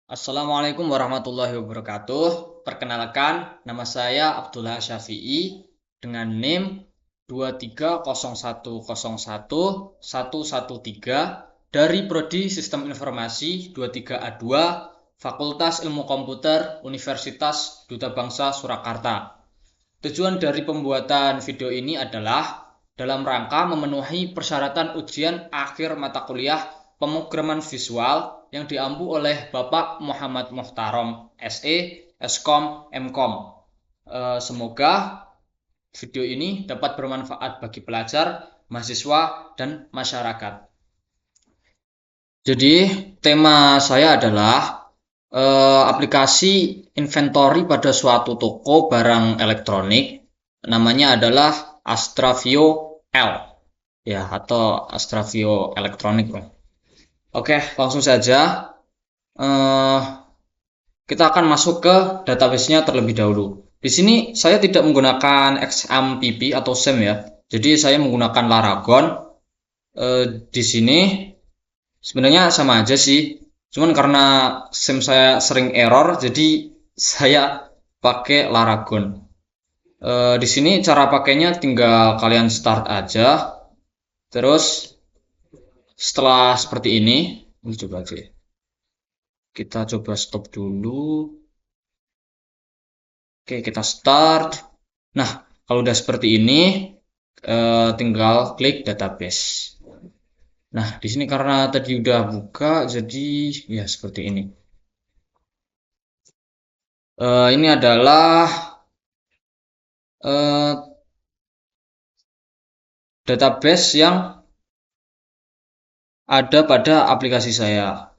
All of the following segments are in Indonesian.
Assalamualaikum warahmatullahi wabarakatuh. Perkenalkan, nama saya Abdullah Syafi'i dengan NIM 230101113 dari Prodi Sistem Informasi 23A2 Fakultas Ilmu Komputer Universitas Duta Bangsa Surakarta. Tujuan dari pembuatan video ini adalah dalam rangka memenuhi persyaratan ujian akhir mata kuliah pemrograman visual yang diampu oleh Bapak Muhammad Muhtarom SE, Eskom, Mkom. Semoga video ini dapat bermanfaat bagi pelajar, mahasiswa, dan masyarakat. Jadi, tema saya adalah aplikasi inventory pada suatu toko barang elektronik. Namanya adalah Astravio L, ya, atau Astravio Elektronik. Oke, langsung saja. Eh, kita akan masuk ke database-nya terlebih dahulu. Di sini saya tidak menggunakan XAMPP atau SAM ya. Jadi saya menggunakan Laragon. Di sini sebenarnya sama aja sih. Cuman karena SIM saya sering error, jadi saya pakai Laragon. Di sini cara pakainya tinggal kalian start aja. Terus setelah seperti ini coba aja. Kita coba stop dulu. Oke, kita start. Nah, kalau udah seperti ini, tinggal klik database. Nah, di sini karena tadi udah buka, jadi ya seperti ini. Ini adalah database yang ada pada aplikasi saya.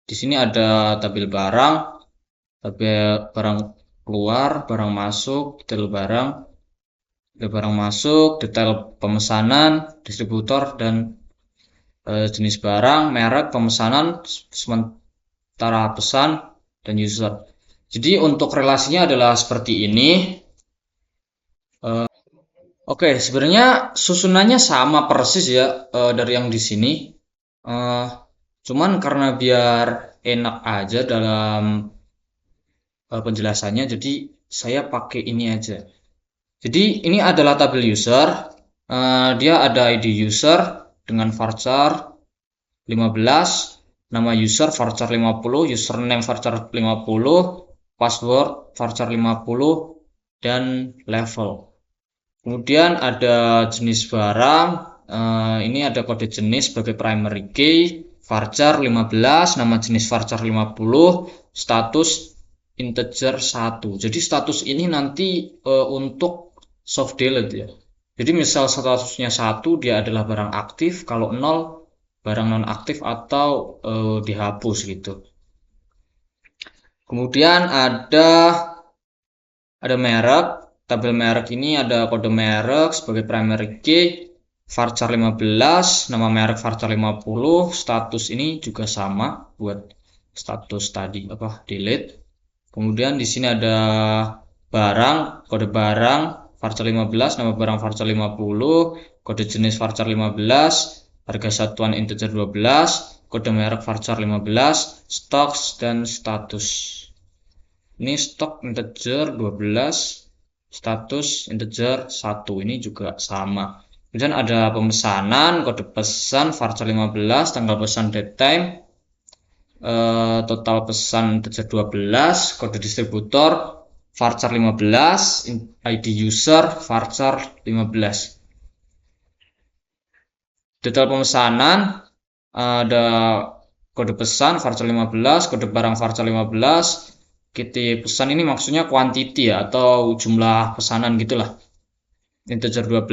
Di sini ada tabel barang, tabel barang keluar, barang masuk, detail barang masuk, detail pemesanan, distributor, dan jenis barang, merek, pemesanan, sementara pesan, dan user. Jadi untuk relasinya adalah seperti ini. Oke, sebenarnya susunannya sama persis ya dari yang di sini. Eh, Cuman karena biar enak aja dalam penjelasannya, jadi saya pakai ini aja. Jadi ini adalah tabel user. Dia ada ID user dengan varchar 15, nama user varchar 50, username varchar 50, password varchar 50, dan level. Kemudian ada jenis barang. Ini ada kode jenis sebagai primary key, varchar 15, nama jenis varchar 50, status integer 1. Jadi status ini nanti untuk soft delete ya. Jadi misal statusnya 1 dia adalah barang aktif, kalau 0 barang non aktif atau dihapus gitu. Kemudian ada merek. Tabel merek ini ada kode merek sebagai primary key, varchar 15, nama merek varchar 50, status ini juga sama buat status tadi delete. Kemudian di sini ada barang, kode barang varchar 15, nama barang varchar 50, kode jenis varchar 15, harga satuan integer 12, kode merek varchar 15, stocks, dan status. Ini stok integer 12, status integer 1. Ini juga sama. Kemudian ada pemesanan, kode pesan varchar 15, tanggal pesan date time, total pesan integer 12, kode distributor varchar 15, ID user varchar 15. Detail pemesanan ada kode pesan varchar 15, kode barang varchar 15. Kita pesan ini maksudnya quantity ya, atau jumlah pesanan gitulah. Integer 12,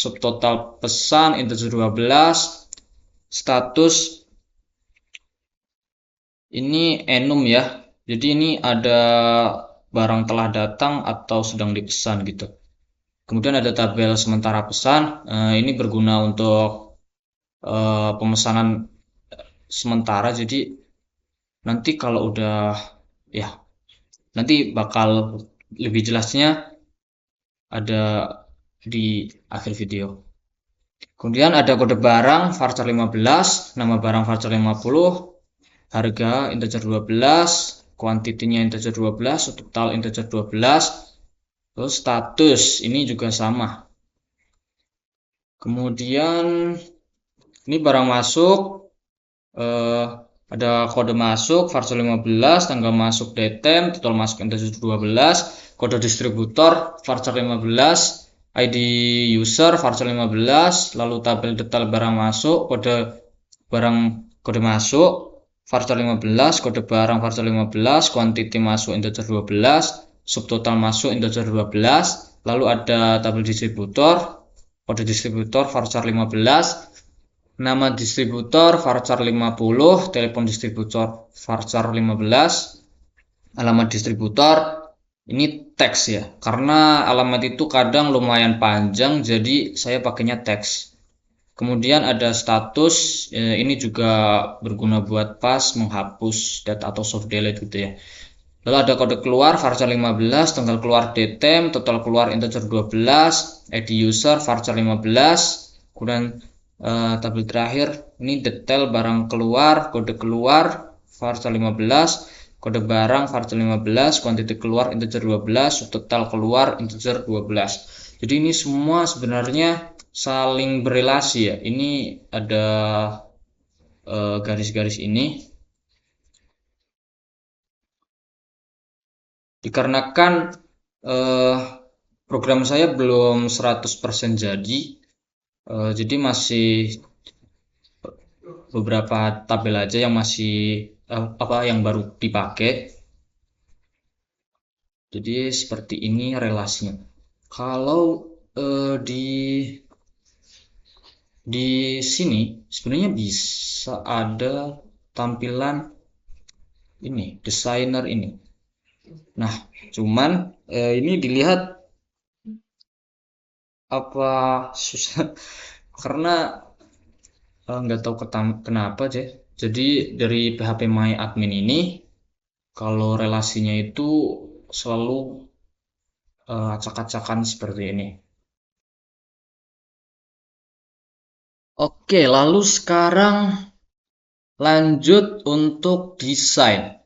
subtotal pesan integer 12, status ini enum ya. Jadi ini ada barang telah datang atau sedang dipesan gitu. Kemudian ada tabel sementara pesan. Ini berguna untuk pemesanan sementara. Jadi nanti kalau udah ya nanti bakal lebih jelasnya ada di akhir video. Kemudian ada kode barang varchar 15, nama barang varchar 50, harga integer 12, kuantitinya integer 12, total integer 12, terus status ini juga sama. Kemudian ini barang masuk, ada kode masuk varchar 15, tanggal masuk datem, total masuk integer 12, kode distributor varchar 15, ID user varchar 15, lalu tabel detail barang masuk, kode masuk varchar 15, kode barang varchar 15, quantity masuk integer 12, subtotal masuk integer 12, lalu ada tabel distributor, kode distributor varchar 15, nama distributor varchar 50, telepon distributor varchar 15, alamat distributor ini teks ya, karena alamat itu kadang lumayan panjang jadi saya pakainya teks. Kemudian ada status, ini juga berguna buat pas menghapus data atau soft delete gitu ya. Lalu ada kode keluar varchar 15, tanggal keluar datem, total keluar integer 12, ID user varchar 15, kemudian tabel terakhir ini detail barang keluar, kode keluar varchar 15, kode barang varchar 15, kuantiti keluar integer 12, total keluar integer 12. Jadi ini semua sebenarnya saling berelasi ya. Ini ada garis-garis ini. Dikarenakan program saya belum 100% jadi masih beberapa tabel aja yang masih yang baru dipakai. Jadi seperti ini relasinya. Kalau di sini sebenarnya bisa ada tampilan ini desainer ini. Nah, cuman ini dilihat apa susah karena nggak tahu kenapa aja. Jadi dari PHP My Admin ini kalau relasinya itu selalu acak-acakan seperti ini. Oke, lalu sekarang lanjut untuk desain.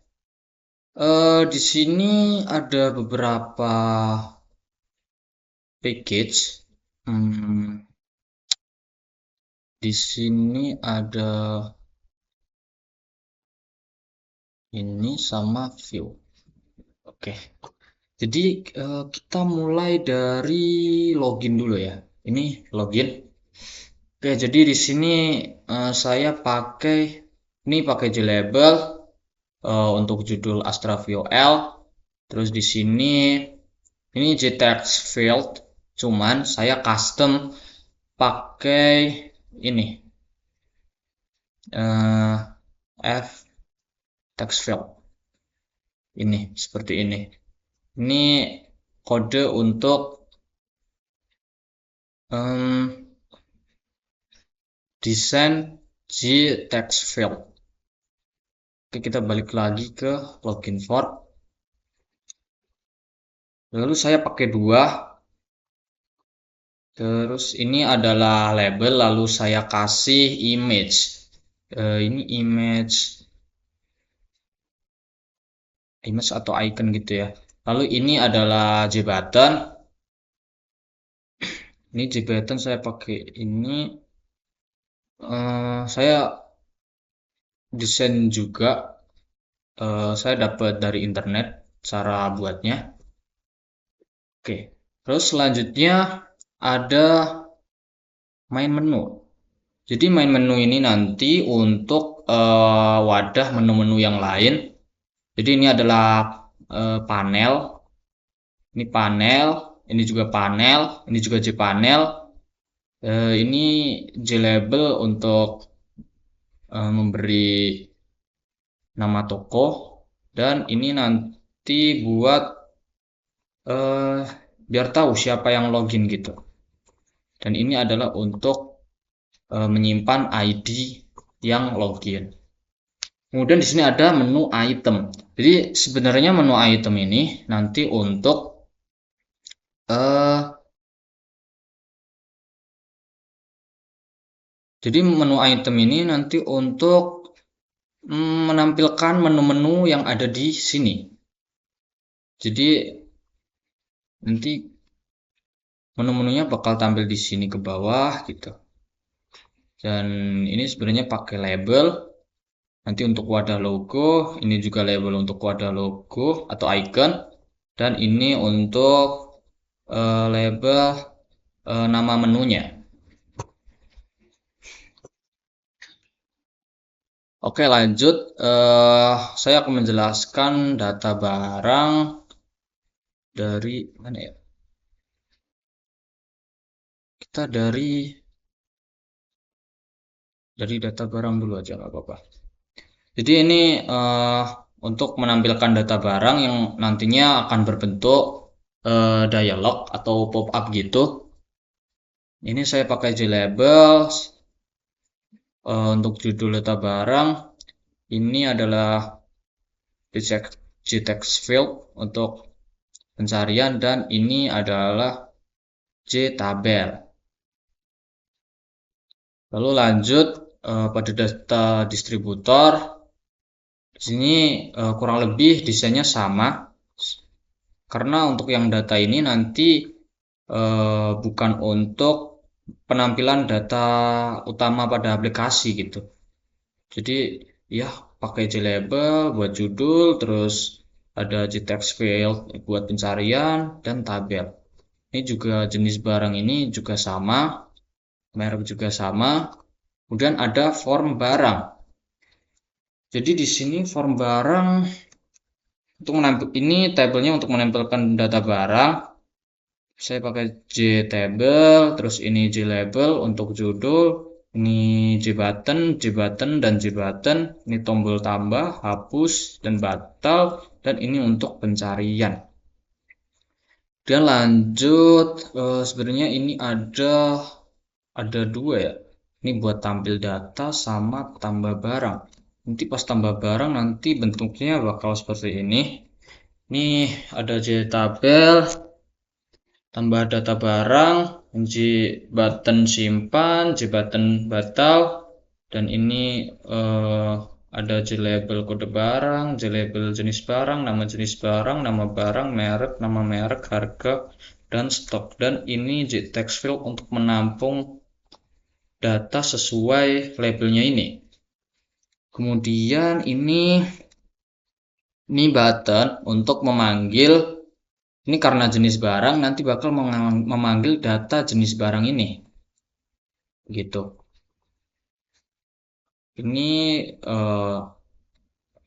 Di sini ada beberapa package. Di sini ada ini sama view. Oke. Jadi kita mulai dari login dulu ya. Ini login. Oke, jadi di sini saya pakai JLabel untuk judul AstraVio L. Terus di sini ini JText field, cuman saya custom pakai ini F text field. Ini seperti ini. Ini kode untuk desain JText field. Oke, kita balik lagi ke login form. Lalu saya pakai 2. Terus ini adalah label, lalu saya kasih image. Ini image atau icon gitu ya. Lalu ini adalah JButton. Ini JButton saya pakai ini. Saya desain juga. Saya dapat dari internet cara buatnya. Oke. Terus selanjutnya ada main menu. Jadi main menu ini nanti untuk wadah menu-menu yang lain. Jadi ini adalah panel. Ini panel, ini juga panel, ini juga JPanel. Ini JLabel untuk memberi nama toko, dan ini nanti buat biar tahu siapa yang login gitu. Dan ini adalah untuk menyimpan ID yang login. Kemudian di sini ada menu item. Jadi sebenarnya menu item ini nanti untuk jadi menu item ini nanti untuk menampilkan menu-menu yang ada di sini. Jadi nanti menu-menunya bakal tampil di sini ke bawah gitu. Dan ini sebenarnya pakai label. Nanti untuk wadah logo, ini juga label untuk wadah logo atau icon. Dan ini untuk label nama menunya. Oke, lanjut. Saya akan menjelaskan data barang dari mana ya? Kita dari data barang dulu aja, nggak apa-apa. Jadi ini untuk menampilkan data barang yang nantinya akan berbentuk dialog atau pop-up gitu. Ini saya pakai JLabel untuk judul data barang. Ini adalah JText field untuk pencarian dan ini adalah JTabel. Lalu lanjut pada data distributor. Di sini kurang lebih desainnya sama. Karena untuk yang data ini nanti bukan untuk penampilan data utama pada aplikasi gitu. Jadi ya pakai JLabel buat judul, terus ada JText field buat pencarian dan tabel. Ini juga jenis barang ini juga sama, merek juga sama. Kemudian ada form barang. Jadi di sini form barang untuk menampil ini tabelnya untuk menempelkan data barang. Saya pakai JTable, terus ini JLabel untuk judul, ini JButton, dan JButton. Ini tombol tambah, hapus, dan batal, dan ini untuk pencarian. Dan lanjut, sebenarnya ini ada dua ya. Ini buat tampil data sama tambah barang. Nanti pas tambah barang nanti bentuknya bakal seperti ini. Ini ada JTabel, tambah data barang, JButton simpan, JButton batal, dan ini ada JLabel kode barang, JLabel jenis barang, nama barang, merek, harga, dan stok. Dan ini JText field untuk menampung data sesuai labelnya ini. Kemudian ini button untuk memanggil, ini karena jenis barang nanti bakal memanggil data jenis barang ini gitu. Ini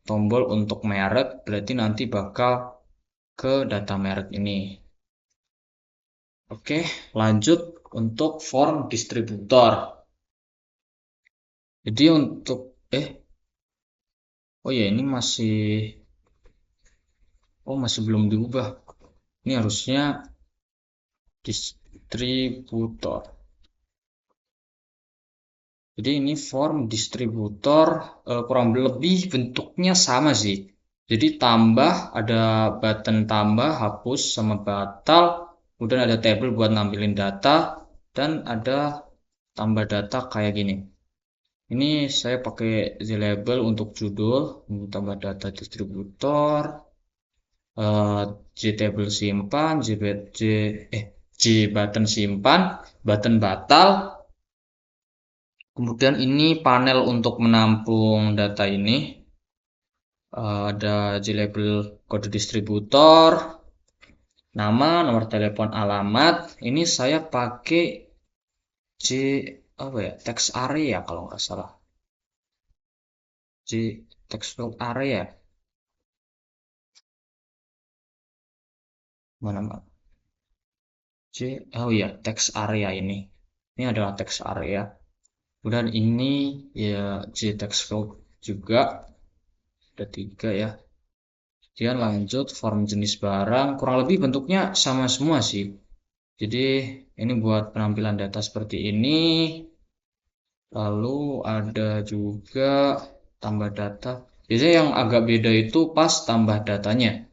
tombol untuk merek, berarti nanti bakal ke data merek ini. Oke, lanjut untuk form distributor. Jadi untuk oh ya, ini masih belum diubah. Ini harusnya distributor. Jadi ini form distributor kurang lebih bentuknya sama sih. Jadi tambah, ada button tambah, hapus, sama batal. Kemudian ada table buat nampilin data. Dan ada tambah data kayak gini. Ini saya pakai JLabel untuk judul, tambah data distributor, JTable simpan, JButton simpan, button batal. Kemudian ini panel untuk menampung data ini. Ada JLabel kode distributor, nama, nomor telepon, alamat. Ini saya pakai text area kalau nggak salah. Text field area. Mana? Text area ini. Ini adalah text area. Kemudian ini ya JText field juga. Ada 3 ya. Kemudian lanjut form jenis barang, kurang lebih bentuknya sama semua sih. Jadi ini buat penampilan data seperti ini. Lalu ada juga tambah data. Biasanya yang agak beda itu pas tambah datanya.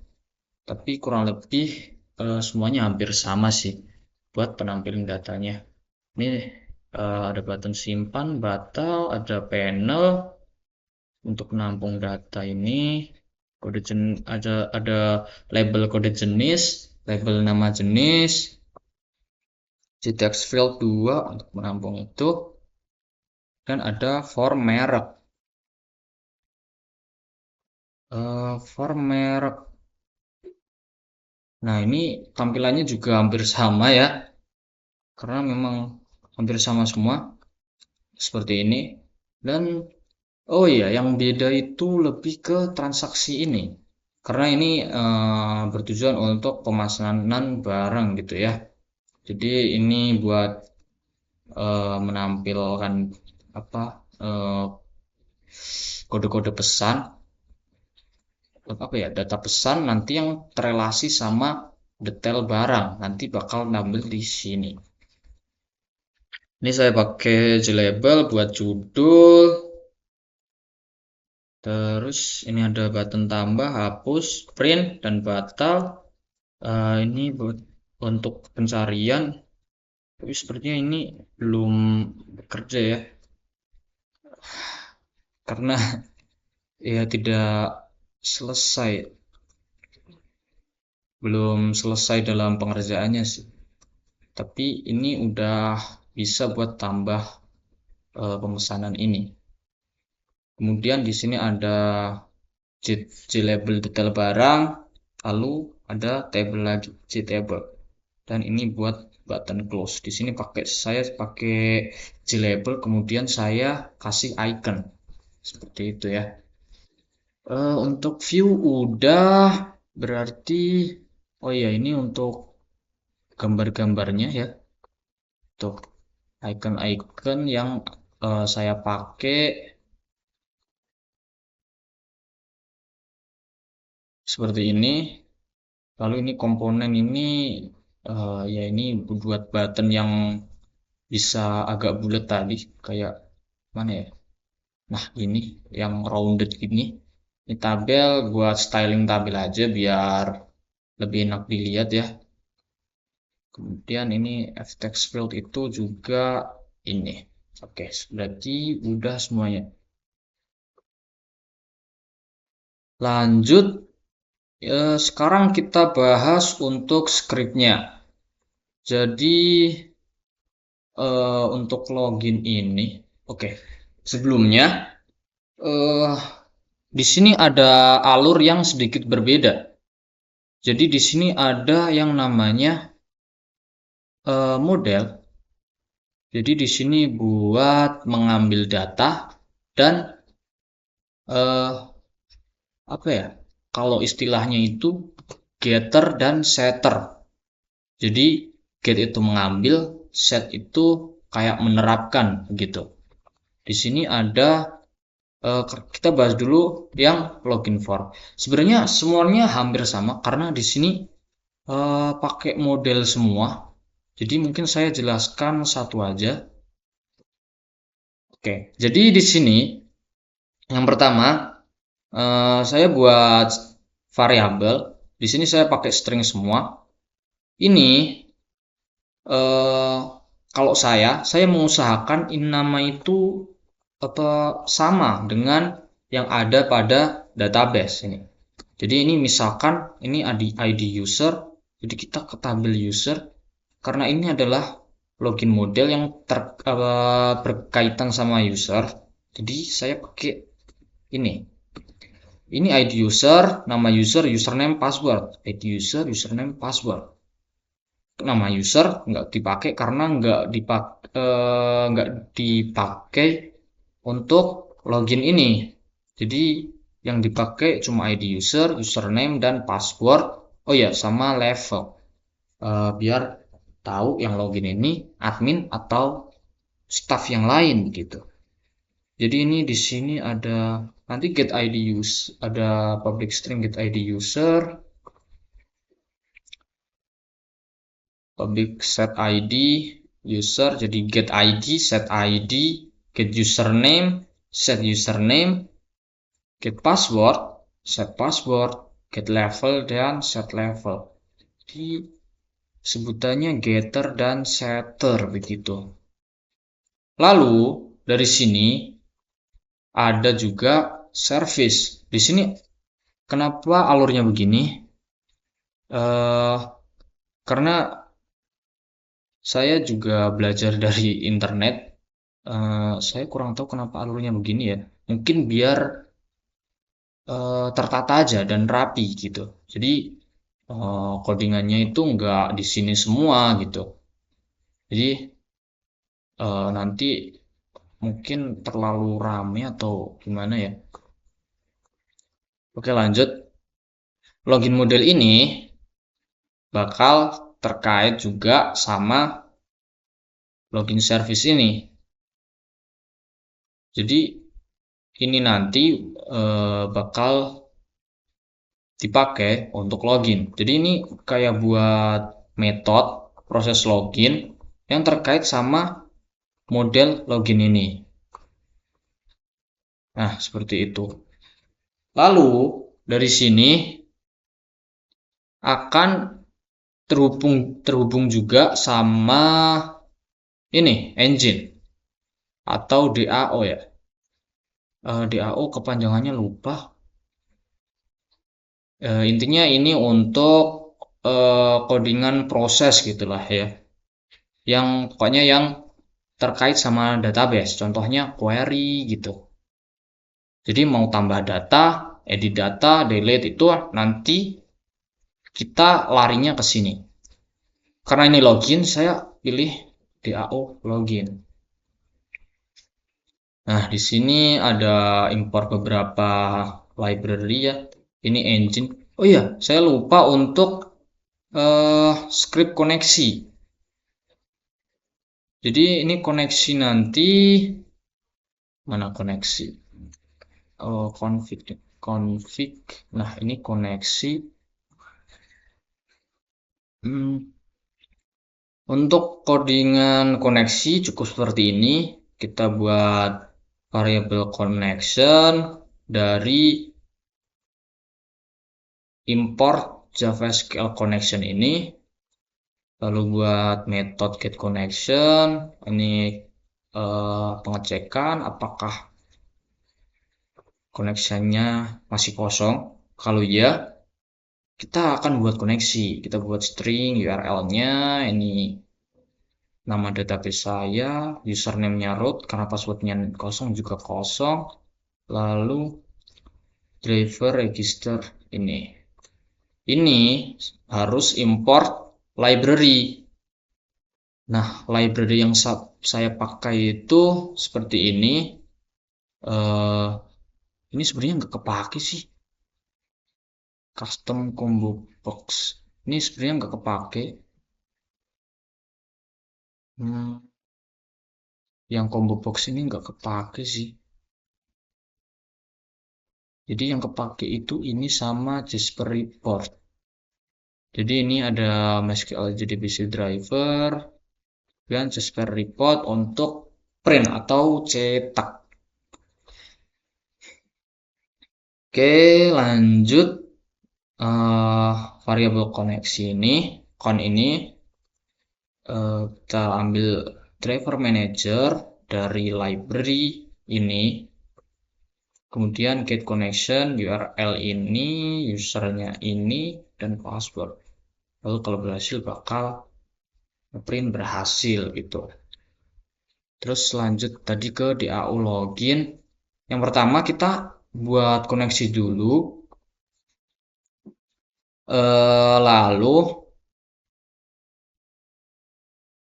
Tapi kurang lebih semuanya hampir sama sih buat penampilan datanya. Ini ada button simpan, batal, ada panel, untuk menampung data ini ada label kode jenis, label nama jenis, JTextField field 2 untuk menampung itu, dan ada form merek. Form merek. Nah, ini tampilannya juga hampir sama ya, karena memang hampir sama semua seperti ini. Dan oh iya, yang beda itu lebih ke transaksi ini, karena ini bertujuan untuk pemesanan barang gitu ya. Jadi ini buat menampilkan apa kode-kode pesan, apa ya, data pesan nanti yang terrelasi sama detail barang nanti bakal nambah di sini. Ini saya pakai JLabel buat judul. Terus ini ada button tambah, hapus, print, dan batal. Ini buat untuk pencarian, tapi sepertinya ini belum bekerja ya, karena ya belum selesai dalam pengerjaannya sih. Tapi ini udah bisa buat tambah pemesanan ini. Kemudian di sini ada JLabel detail barang, lalu ada table lagi, JTable. Dan ini buat button close. Di sini saya pakai JLabel, kemudian saya kasih icon seperti itu ya. Untuk view udah, berarti oh iya, ini untuk gambar-gambarnya ya, untuk icon-icon yang saya pakai seperti ini. Lalu ini komponen ini ya ini buat button yang bisa agak bulat tadi, kayak mana ya, nah ini yang rounded ini. Ini tabel buat styling tabel aja biar lebih enak dilihat ya. Kemudian ini ftext field itu juga ini. Oke, berarti udah semuanya. Lanjut, sekarang kita bahas untuk scriptnya. Jadi untuk login ini, oke. Sebelumnya di sini ada alur yang sedikit berbeda. Jadi di sini ada yang namanya model. Jadi di sini buat mengambil data dan apa ya? Kalau istilahnya itu getter dan setter. Jadi get itu mengambil, set itu kayak menerapkan gitu. Di sini ada kita bahas dulu yang login form. Sebenarnya semuanya hampir sama karena di sini pakai model semua. Jadi mungkin saya jelaskan satu aja. Oke, jadi di sini yang pertama saya buat variabel. Di sini saya pakai string semua. Ini kalau saya mengusahakan ini nama itu sama dengan yang ada pada database ini. Jadi ini misalkan ini ID user, jadi kita ke tabel user karena ini adalah login model yang berkaitan sama user. Jadi saya pakai ini. Ini ID user, nama user, username, password. ID user, username, password. Nama user nggak dipakai karena nggak dipakai untuk login ini. Jadi yang dipakai cuma ID user, username, dan password. Oh ya, sama level. Biar tahu yang login ini admin atau staff yang lain gitu. Jadi ini di sini ada nanti get ID user, ada public string get ID user, public set ID user, jadi get ID, set ID, get username, set username, get password, set password, get level, dan set level. Jadi sebutannya getter dan setter begitu. Lalu dari sini ada juga service. Di sini kenapa alurnya begini? Karena saya juga belajar dari internet. Saya kurang tahu kenapa alurnya begini ya. Mungkin biar tertata aja dan rapi gitu. Jadi codingannya itu nggak di sini semua gitu. Jadi nanti mungkin terlalu rame atau gimana ya. Oke, lanjut. Login model ini bakal terkait juga sama login service ini. Jadi ini nanti bakal dipakai untuk login. Jadi ini kayak buat metode proses login yang terkait sama model login ini. Nah, seperti itu. Lalu dari sini akan terhubung juga sama ini engine atau DAO ya. DAO kepanjangannya lupa. Intinya ini untuk codingan proses gitulah ya. Yang pokoknya yang terkait sama database. Contohnya query gitu. Jadi mau tambah data, edit data, delete itu nanti kita larinya ke sini. Karena ini login, saya pilih DAO login. Nah, di sini ada import beberapa library ya. Ini engine. Oh iya, saya lupa untuk script koneksi. Jadi ini koneksi nanti mana koneksi? Oh, config. Nah, ini koneksi. Untuk codingan koneksi cukup seperti ini. Kita buat variable connection dari import JavaSQL connection ini. Lalu buat method get connection. Ini pengecekan apakah connectionnya masih kosong. Kalau iya, kita akan buat koneksi. Kita buat string URL-nya. Ini nama database saya, username-nya root, karena password-nya kosong juga kosong. Lalu driver register ini. Ini harus import library. Nah, library yang saya pakai itu seperti ini. Ini sebenarnya nggak kepake sih. Custom combo box. Ini sebenarnya nggak kepake. Yang combo box ini nggak kepake sih. Jadi yang kepake itu ini sama Jasper Report. Jadi ini ada MySQL JDBC driver dan Jasper Report untuk print atau cetak. Oke, lanjut. Variable koneksi ini, con ini kita ambil driver manager dari library ini. Kemudian get connection, URL ini, usernya ini, dan password. Lalu kalau berhasil bakal print berhasil gitu. Terus lanjut tadi ke DAO login. Yang pertama kita buat koneksi dulu. Lalu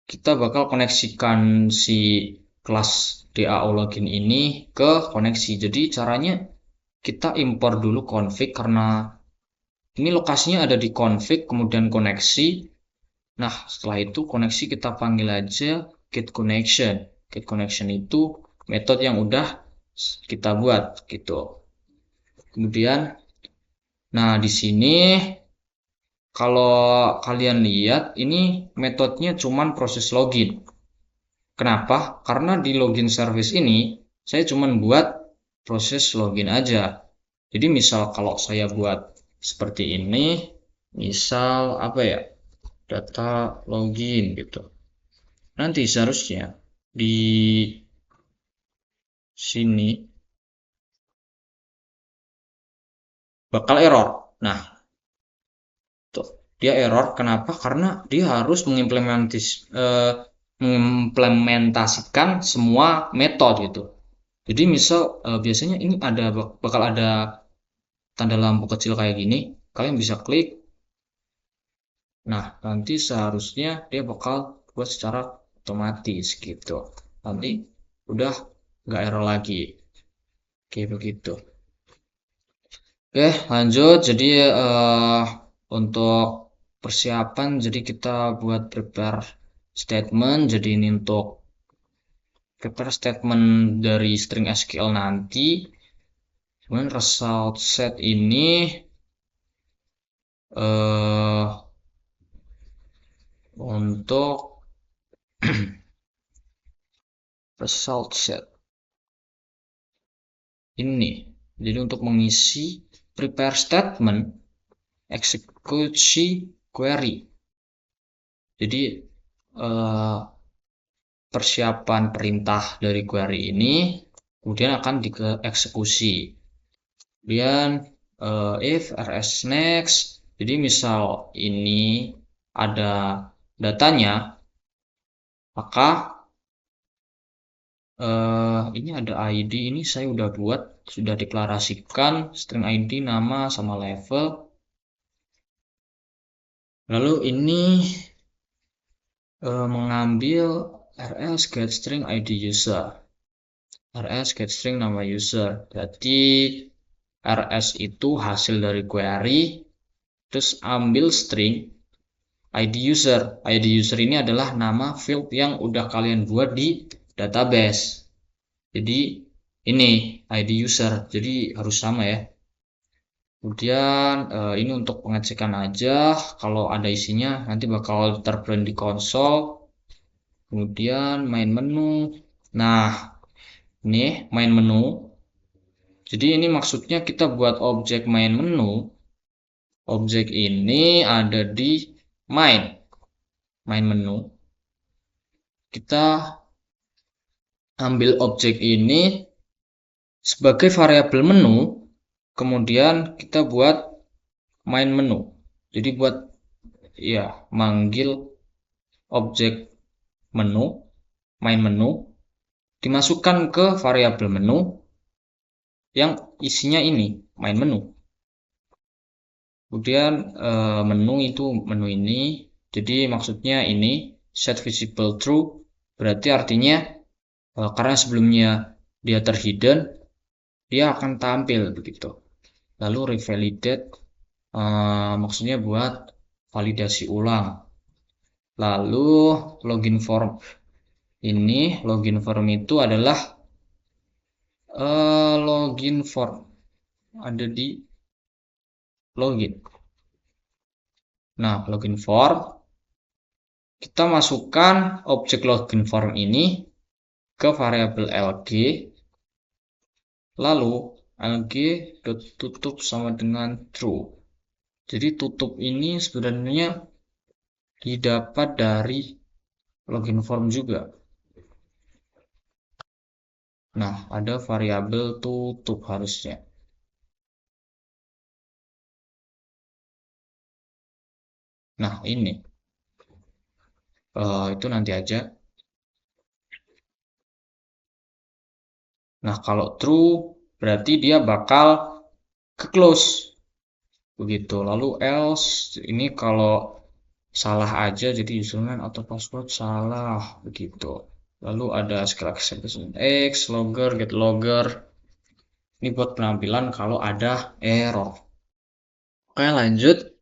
kita bakal koneksikan si kelas DAO login ini ke koneksi. Jadi caranya kita import dulu config karena ini lokasinya ada di config kemudian koneksi. Nah, setelah itu koneksi kita panggil aja get connection. Get connection itu metode yang udah kita buat gitu. Kemudian nah di sini kalau kalian lihat ini metodenya cuman proses login. Kenapa? Karena di login service ini saya cuman buat proses login aja. Jadi misal kalau saya buat seperti ini, misal apa ya? Data login gitu. Nanti seharusnya di sini bakal error. Nah, tuh, dia error. Kenapa? Karena dia harus mengimplementasikan semua metode gitu. Jadi misal biasanya ini bakal ada tanda lampu kecil kayak gini. Kalian bisa klik. Nah, nanti seharusnya dia bakal buat secara otomatis gitu. Nanti udah nggak error lagi. Oke, begitu. Oke, lanjut. Jadi untuk persiapan, jadi kita buat prepare statement. Jadi ini untuk prepare statement dari string SQL nanti. Kemudian result set ini untuk result set ini. Jadi untuk mengisi prepare statement eksekusi query. Jadi persiapan perintah dari query ini kemudian akan dieksekusi. Kemudian if rs next, jadi misal ini ada datanya, maka ini ada ID, ini saya udah buat, sudah deklarasikan string ID, nama sama level. Lalu ini mengambil rs get string ID user, rs get string nama user. Jadi rs itu hasil dari query, terus ambil string ID user. ID user ini adalah nama field yang udah kalian buat di database. Jadi ini ID user, jadi harus sama ya. Kemudian ini untuk pengecekan aja, kalau ada isinya nanti bakal terprint di konsol. Kemudian main menu. Nah, ini main menu. Jadi ini maksudnya kita buat objek main menu. Objek ini ada di main menu. Kita ambil objek ini sebagai variabel menu, kemudian kita buat main menu. Jadi buat ya manggil objek menu, main menu, dimasukkan ke variabel menu yang isinya ini main menu. Kemudian menu itu menu ini, jadi maksudnya ini set visible true, berarti artinya karena sebelumnya dia terhidden, dia akan tampil begitu. Lalu revalidate maksudnya buat validasi ulang. Lalu login form, ini login form itu adalah login form ada di login. Nah, login form kita masukkan objek login form ini ke variabel lg, lalu lg.tutup sama dengan true. Jadi tutup ini sebenarnya didapat dari login form juga. Nah, ada variabel tutup harusnya. Nah, ini itu nanti aja. Nah, kalau true berarti dia bakal ke close begitu. Lalu else ini kalau salah aja, jadi username atau password salah begitu. Lalu ada skill exception x, logger, get logger. Ini buat penampilan kalau ada error. Oke, lanjut.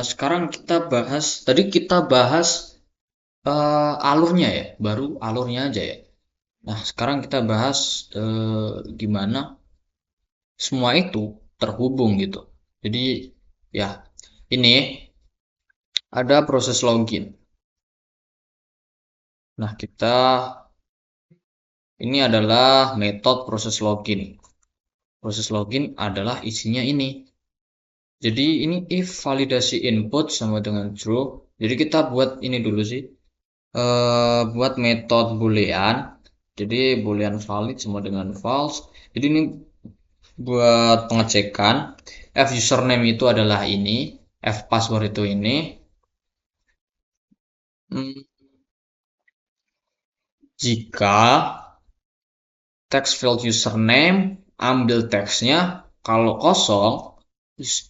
Sekarang kita bahas, tadi kita bahas alurnya ya, baru alurnya aja ya. Nah, sekarang kita bahas gimana semua itu terhubung gitu. Jadi ya, ini ada proses login. Nah, ini adalah metode proses login. Proses login adalah isinya ini. Jadi ini if validasi input sama dengan true. Jadi kita buat ini dulu sih. Buat metode boolean. Jadi boolean valid sama dengan false. Jadi ini buat pengecekan. F username itu adalah ini, F password itu ini. Jika text field username, ambil teksnya, kalau kosong,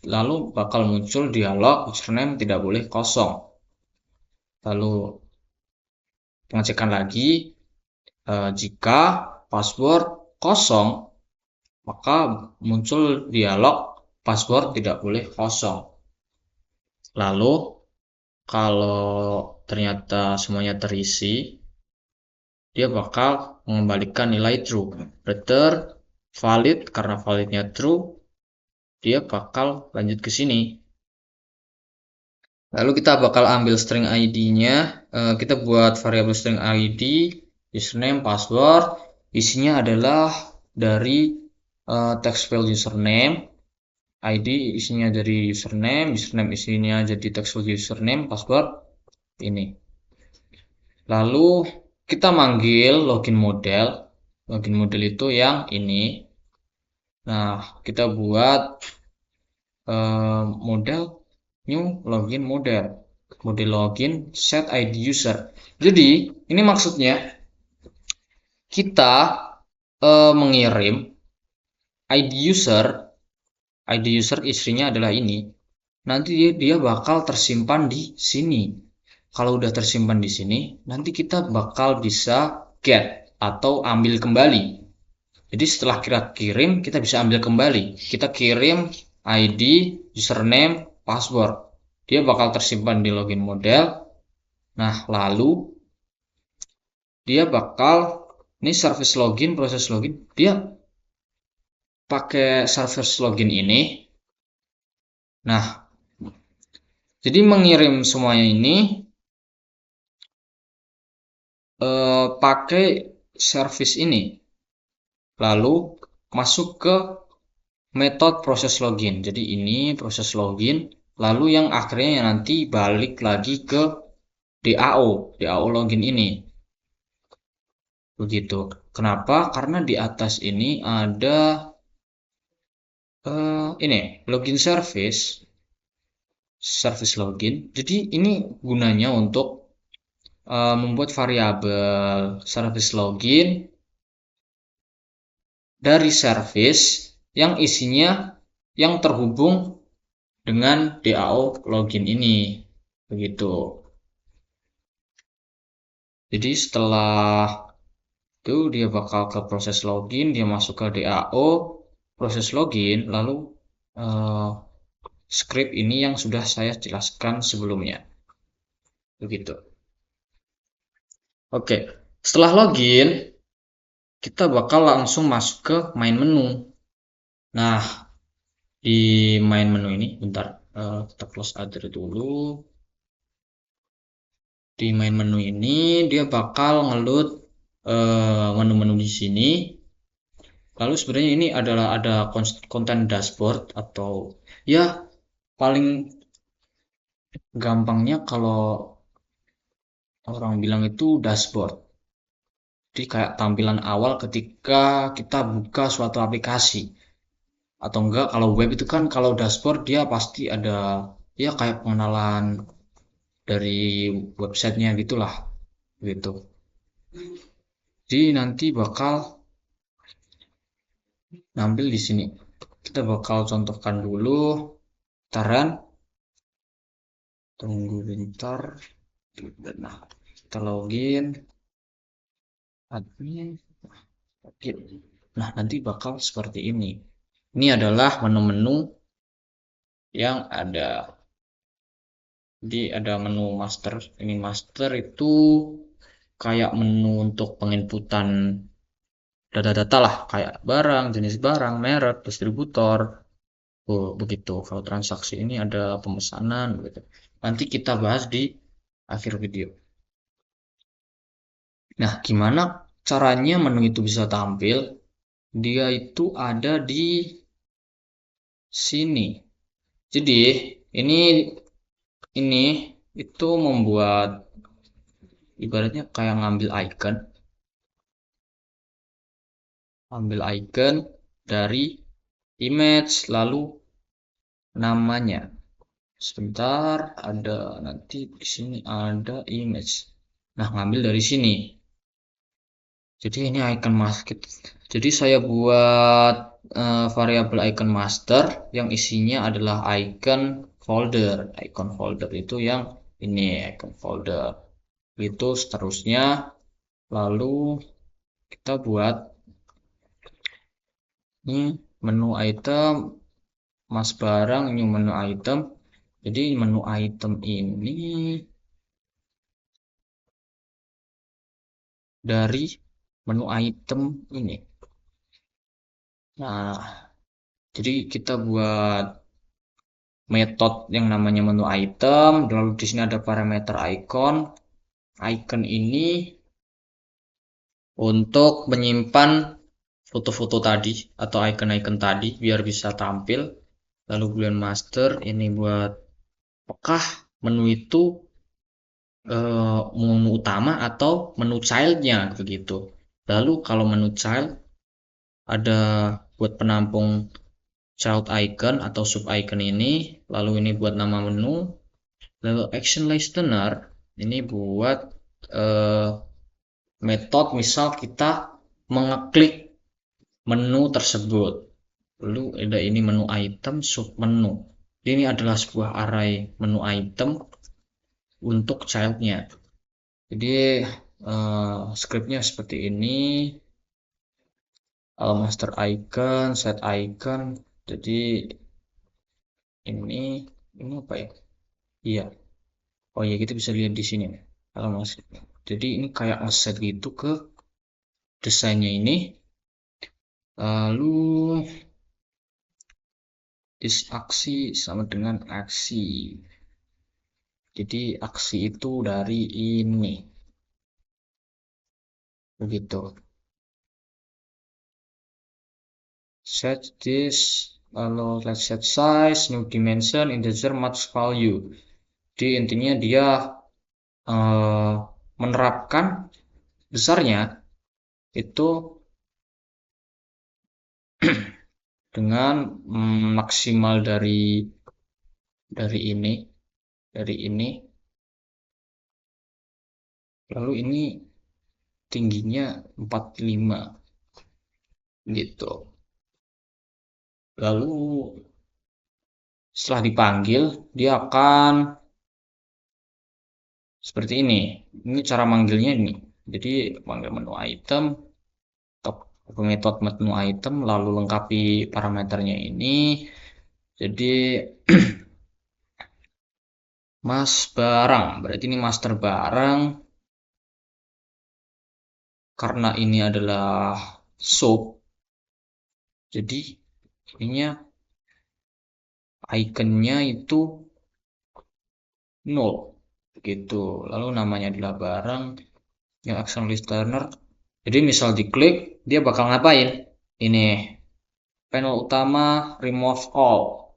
lalu bakal muncul dialog username tidak boleh kosong. Lalu pengecekan lagi, jika password kosong, maka muncul dialog password tidak boleh kosong. Lalu kalau ternyata semuanya terisi, dia bakal mengembalikan nilai true. Return valid, karena validnya true, dia bakal lanjut ke sini. Lalu kita bakal ambil string ID-nya, kita buat variabel string ID, username, password, isinya adalah dari text field username, ID isinya dari username, username isinya jadi text field username, password ini. Lalu kita manggil login model itu yang ini. Nah, kita buat model new login model login set ID user. Jadi ini maksudnya kita mengirim ID user istrinya adalah ini. Nanti dia bakal tersimpan di sini. Kalau udah tersimpan di sini, nanti kita bakal bisa get atau ambil kembali. Jadi setelah kita kirim, kita bisa ambil kembali. Kita kirim ID, username, password. Dia bakal tersimpan di login model. Nah, lalu dia bakal, ini service login, proses login, dia pakai service login ini. Nah, jadi mengirim semuanya ini pakai service ini. Lalu masuk ke metode proses login. Jadi ini proses login, lalu yang akhirnya nanti balik lagi ke DAO login ini. Begitu. Kenapa? Karena di atas ini ada ini login service login. Jadi ini gunanya untuk membuat variabel service login dari service yang isinya yang terhubung dengan DAO login ini. Begitu. Jadi setelah itu dia bakal ke proses login, dia masuk ke DAO proses login, lalu script ini yang sudah saya jelaskan sebelumnya. Begitu. Oke, setelah login, kita bakal langsung masuk ke main menu. Nah, di main menu ini, bentar, kita close other dulu. Di main menu ini, dia bakal ngeload menu-menu di sini. Lalu sebenarnya ini adalah ada konten dashboard atau ya paling gampangnya kalau orang bilang itu dashboard. Jadi kayak tampilan awal ketika kita buka suatu aplikasi. Atau enggak kalau web itu kan kalau dashboard dia pasti ada ya kayak pengenalan dari websitenya gitulah gitu. Jadi nanti bakal nampil di sini. Kita bakal contohkan dulu. Taran. Tunggu bentar. Nah, kita login. Admin. Nah, nanti bakal seperti ini. Ini adalah menu-menu yang ada. Jadi ada menu master. Ini master itu kayak menu untuk penginputan data-data lah, kayak barang, jenis barang, merek, distributor. Begitu. Kalau transaksi ini ada pemesanan gitu. Nanti kita bahas di akhir video. Nah, gimana caranya menu itu bisa tampil? Dia itu ada di sini. Jadi, ini itu membuat ibaratnya kayak ngambil icon dari image, lalu namanya. Sebentar, ada nanti di sini ada image. Nah, ngambil dari sini. Jadi ini icon master. Jadi saya buat variabel icon master yang isinya adalah icon folder. Icon folder itu yang ini icon folder. Itu seterusnya. Lalu kita buat ini menu item, mas barang, ini menu item. Jadi menu item ini dari menu item ini. Nah, jadi kita buat metode yang namanya menu item, lalu di sini ada parameter icon. Icon ini untuk menyimpan foto-foto tadi atau icon-icon tadi biar bisa tampil. Lalu boolean master ini buat apakah menu itu menu utama atau menu childnya begitu. Lalu kalau menu child ada buat penampung child icon atau sub icon ini, lalu ini buat nama menu, lalu action listener ini buat metode misal kita mengeklik menu tersebut. Lalu ada ini menu item, sub menu. Ini adalah sebuah array menu item untuk childnya. Jadi scriptnya seperti ini. Master icon, set icon. Jadi ini apa ya? Iya. Oh iya, kita bisa lihat di sini nih. Jadi ini kayak ngeset gitu ke desainnya ini. Lalu this aksi sama dengan aksi. Jadi aksi itu dari ini. Begitu. Set this, lalu let's set size, new dimension, integer, max value. Jadi intinya dia menerapkan besarnya itu dengan maksimal dari ini, lalu ini tingginya 45 gitu. Lalu setelah dipanggil dia akan seperti ini. Ini cara manggilnya ini. Jadi panggil menu item atau metode menu item lalu lengkapi parameternya ini. Jadi mas barang, berarti ini master barang. Karena ini adalah sub, jadi ininya iconnya itu 0 gitu. Lalu namanya adalah barang yang action listener. Jadi misal diklik dia bakal ngapain? Ini panel utama, remove all,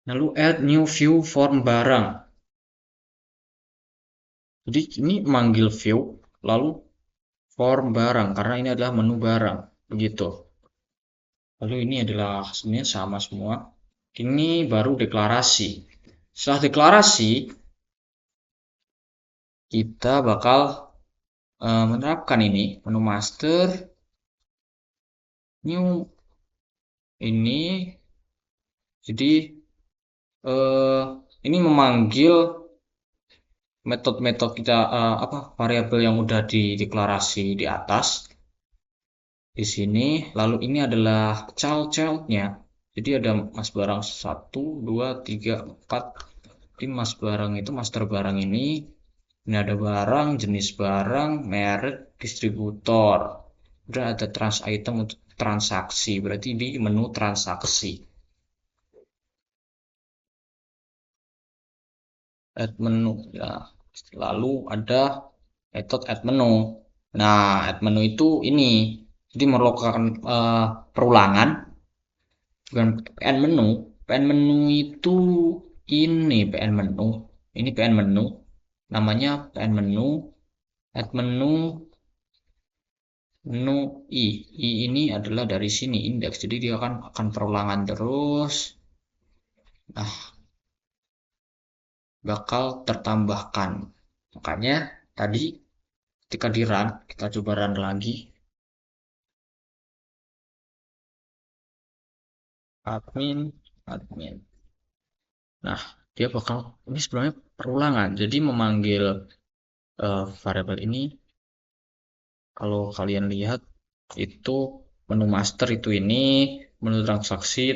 lalu add new view form barang. Jadi ini manggil view lalu form barang karena ini adalah menu barang begitu. Lalu ini adalah sebenarnya sama semua. Ini baru deklarasi. Setelah deklarasi kita bakal menerapkan ini menu master new ini. Jadi ini memanggil metode-metode kita variabel yang udah dideklarasi di atas di sini. Lalu ini adalah childnya. Jadi ada mas barang 1 2 3 4. Di mas barang itu master barang ini ada barang, jenis barang, merek, distributor. Udah ada trans item untuk transaksi, berarti di menu transaksi. Add menu ya. Lalu ada metode add menu. Nah, add menu itu ini. Jadi melakukan perulangan bukan pn menu. Pn menu itu ini pn menu. Ini pn menu. Namanya pn menu. Add menu menu I ini adalah dari sini indeks, jadi dia akan perulangan terus. Nah, bakal tertambahkan. Makanya tadi ketika di run, kita coba run lagi. Admin. Nah, dia bakal, ini sebenarnya perulangan. Jadi memanggil variabel ini, kalau kalian lihat itu menu master itu ini, menu transaksi,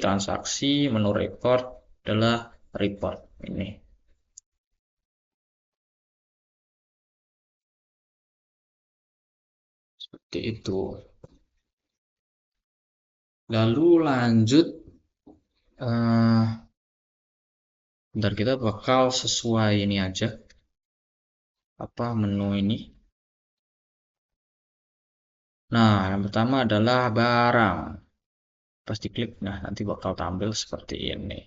menu report adalah report ini. Seperti itu. Lalu lanjut, bentar, kita bakal sesuai ini aja, apa menu ini. Nah, yang pertama adalah barang. Pasti klik, nah nanti bakal tampil seperti ini.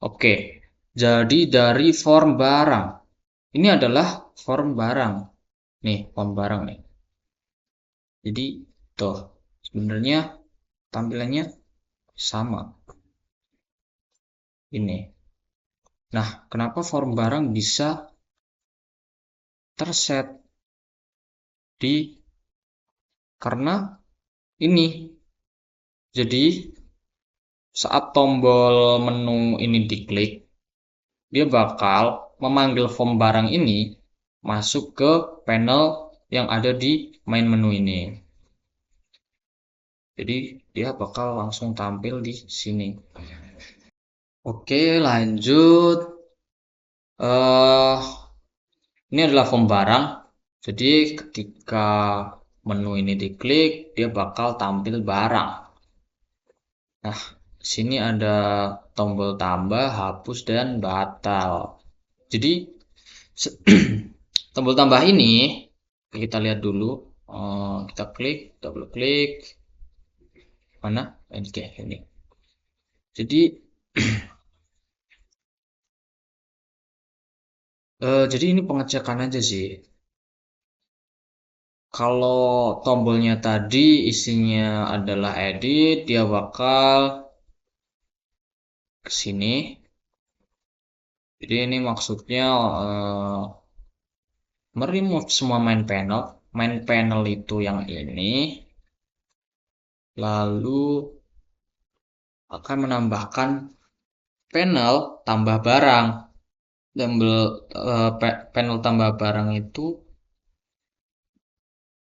Oke, jadi dari form barang. Ini adalah form barang. Nih, form barang nih. Jadi, tuh, sebenarnya tampilannya sama. Ini. Nah, kenapa form barang bisa terset di, karena ini. Jadi, saat tombol menu ini diklik, dia bakal memanggil form barang ini masuk ke panel yang ada di main menu ini. Jadi dia bakal langsung tampil di sini. Oke, lanjut. Ini adalah form barang. Jadi ketika menu ini diklik, dia bakal tampil barang. Nah, sini ada tombol tambah, hapus, dan batal. Jadi tombol tambah ini kita lihat dulu. Kita klik, double klik. Mana? Oke, ini. Jadi jadi ini pengecekan aja sih. Kalau tombolnya tadi isinya adalah edit, dia bakal ke sini. Jadi ini maksudnya meremove semua main panel. Main panel itu yang ini. Lalu akan menambahkan panel tambah barang. Panel tambah barang itu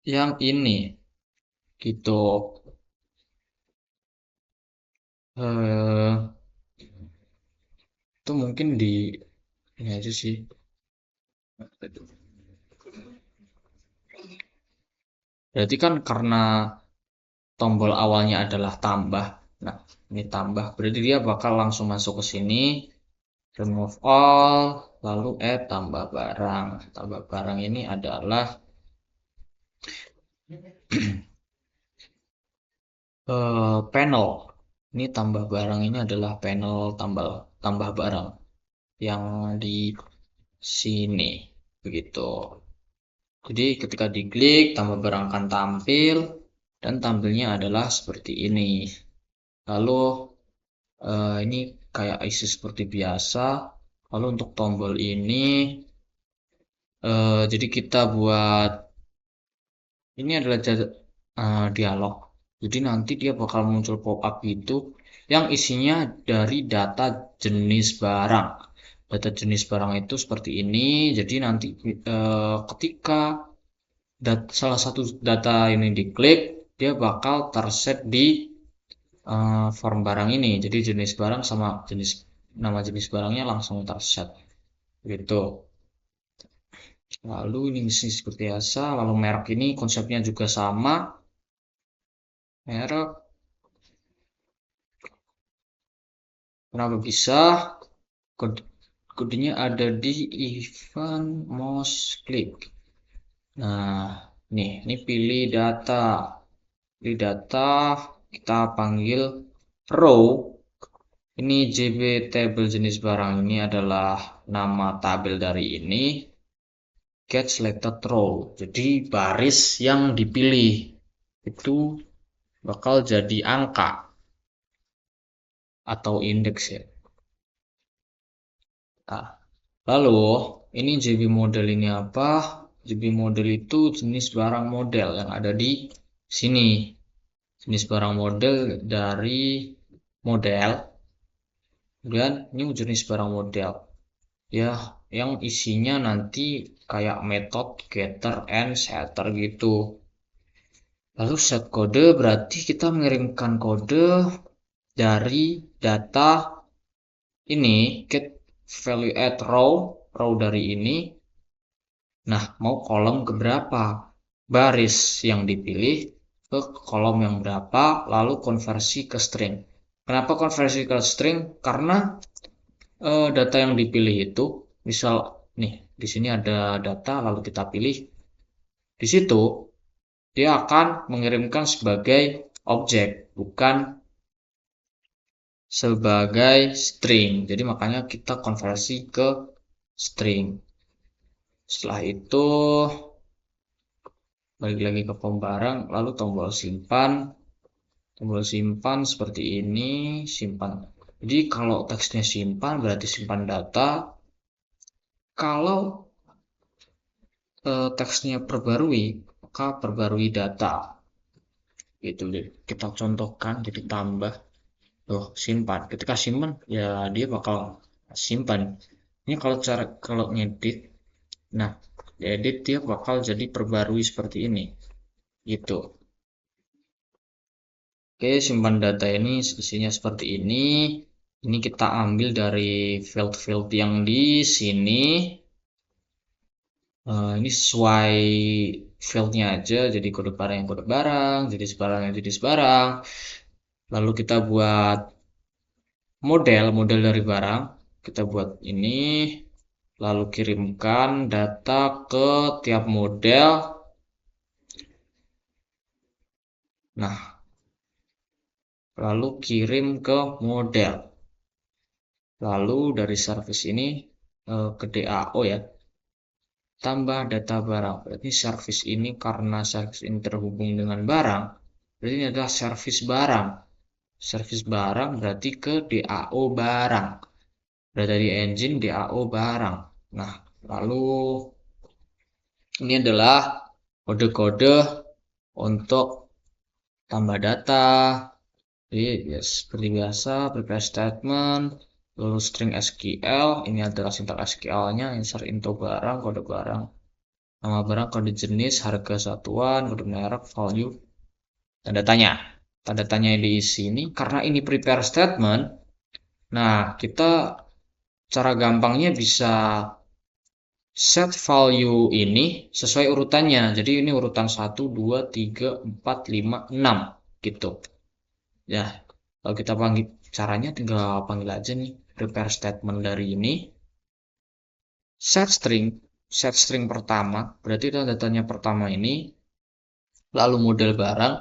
yang ini. Gitu. Itu mungkin di ini aja sih. Berarti kan karena tombol awalnya adalah tambah. Nah, ini tambah. Berarti dia bakal langsung masuk ke sini. Remove all. Lalu add tambah barang. Tambah barang ini adalah panel. Ini tambah barang ini adalah panel tambah barang yang di sini. Begitu. Jadi ketika diklik, tambah barang akan tampil. Dan tampilnya adalah seperti ini. Lalu ini kayak isi seperti biasa. Lalu untuk tombol ini, jadi kita buat ini adalah dialog. Jadi nanti dia bakal muncul pop-up gitu yang isinya dari data jenis barang. Data jenis barang itu seperti ini. Jadi nanti ketika salah satu data ini diklik, dia bakal terset di form barang ini. Jadi jenis barang sama nama jenis barangnya langsung terset gitu. Lalu ini misi seperti biasa. Lalu merek ini konsepnya juga sama. Merek. Kenapa bisa? Kodenya ada di event most click. Nah, ini pilih data. Pilih data, kita panggil row. Ini JB table jenis barang ini adalah nama tabel dari ini. get selected row. Jadi baris yang dipilih itu bakal jadi angka atau indeks ya. Nah, lalu ini JB model ini apa? JB model itu jenis barang model yang ada di sini. Jenis barang model dari model. Kemudian ini jenis barang model. Ya, yang isinya nanti kayak method getter and setter gitu. Lalu set kode berarti kita mengirimkan kode dari data ini get value at row dari ini. Nah, mau kolom ke berapa? Baris yang dipilih ke kolom yang berapa, lalu konversi ke string. Kenapa konversi ke string? Karena data yang dipilih itu, misal nih, di sini ada data lalu kita pilih. Di situ dia akan mengirimkan sebagai objek, bukan sebagai string. Jadi makanya kita konversi ke string. Setelah itu balik lagi ke pembarang, lalu tombol simpan. Tombol simpan seperti ini, simpan. Jadi kalau teksnya simpan berarti simpan data. Kalau teksnya perbarui, maka perbarui data. Gitu deh. Kita contohkan, jadi tambah. Tuh, simpan. Ketika simpan, ya dia bakal simpan. Ini kalau ngedit, nah, diedit dia bakal jadi perbarui seperti ini. Gitu. Oke, simpan data ini isinya seperti ini. Ini kita ambil dari field-field yang di sini. Ini sesuai fieldnya aja, jadi kode barang yang kode barang, jadi sebarang yang jadi sebarang. Lalu kita buat model dari barang. Kita buat ini, lalu kirimkan data ke tiap model. Nah, lalu kirim ke model. Lalu dari service ini ke DAO ya. Tambah data barang. Berarti service ini karena service ini terhubung dengan barang, berarti ini adalah service barang. Service barang berarti ke DAO barang. Berada di engine DAO barang. Nah, lalu ini adalah kode-kode untuk tambah data. Jadi ya, seperti biasa, prepare statement, lalu string SQL, ini adalah sintaks SQL-nya, insert into barang, kode barang, nama barang, kode jenis, harga satuan, kode merek, value, tanda tanya. Tanda tanya di sini, karena ini prepare statement, nah kita cara gampangnya bisa set value ini sesuai urutannya. Jadi ini urutan 1, 2, 3, 4, 5, 6 gitu. Ya, kalau kita panggil caranya tinggal panggil aja nih prepare statement dari ini. Set string pertama, berarti tanda tanya pertama ini. Lalu model barang.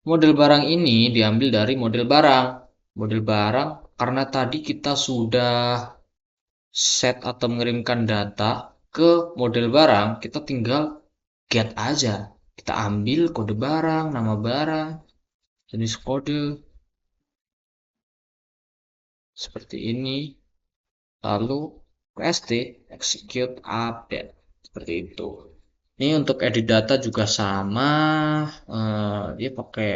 Model barang ini diambil dari model barang. Model barang karena tadi kita sudah set atau mengirimkan data ke model barang, kita tinggal get aja. Kita ambil kode barang, nama barang, jenis kode, seperti ini. Lalu PST, execute update, seperti itu. Ini untuk edit data juga sama, dia pakai